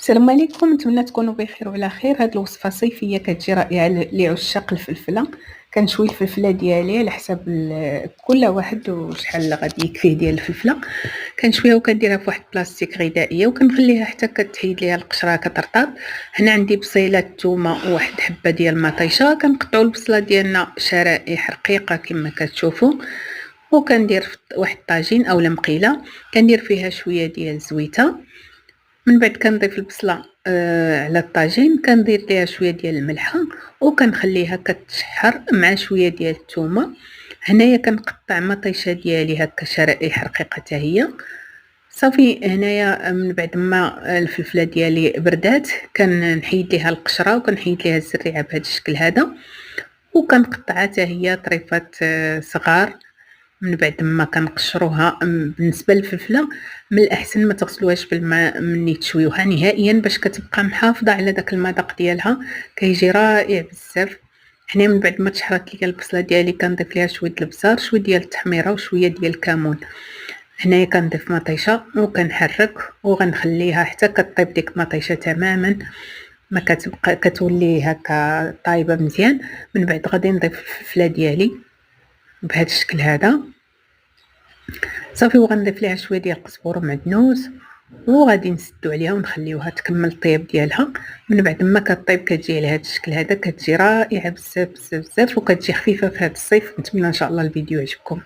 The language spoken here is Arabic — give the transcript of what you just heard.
السلام عليكم، نتمنى تكونوا بخير وعلى خير. هاد الوصفه صيفيه كتجي رائعه لعشاق الفلفله. كنشوي الفلفله ديالي على حساب كل واحد وشحال غادي يكفيه ديال الفلفله. كنشويها وكنديرها في واحد بلاستيك غذائيه وكنخليها حتى كتحيد ليها القشره كترطب. هنا عندي بصيله، الثومه، وواحد حبه ديال المطيشه. كنقطعوا البصله ديالنا شرائح رقيقه كما كتشوفوا، وكندير واحد طاجين اولا مقيله. كندير فيها شويه ديال الزويته. من بعد كنضيف البصله على الطاجين، كندير ليها شويه ديال الملحه وكنخليها كتشحر مع شويه ديال الثومه. هنايا كنقطع مطيشه ديالي هكا شرائح رقيقه حتى هي. صافي هنايا من بعد ما الفلفله ديالي بردات كنحيد ليها القشره وكنحيد ليها الزريعه بهذا الشكل هذا، وكنقطعها حتى هي طريفات صغار. من بعد ما كنقشروها، بالنسبه للفلفله من الاحسن ما تغسلوهاش بالماء ملي تشويوها نهائيا باش كتبقى محافظه على داك المذاق ديالها، كيجي رائع بزاف. هنا من بعد ما تشحرت ليا البصله ديالي كنضيف ليها شويه البزار، شويه ديال التحميره وشويه ديال الكمون. هنايا كنضيف مطيشه وكنحرك وغنخليها حتى كطيب ديك المطيشه تماما، ما كتبقى كتولي هكا طايبه مزيان. من بعد غادي نضيف الفلفله ديالي بهذا الشكل هذا صافي، وغنضيف ليها شويه ديال القزبور ومعدنوس، وغادي نسدو عليها ونخليوها تكمل الطياب ديالها. من بعد ما كطيب كتجي على هذا الشكل هذا، كتجي رائعه بزاف بزاف بزاف، وكتجي خفيفه في هذا الصيف. نتمنى ان شاء الله الفيديو يعجبكم.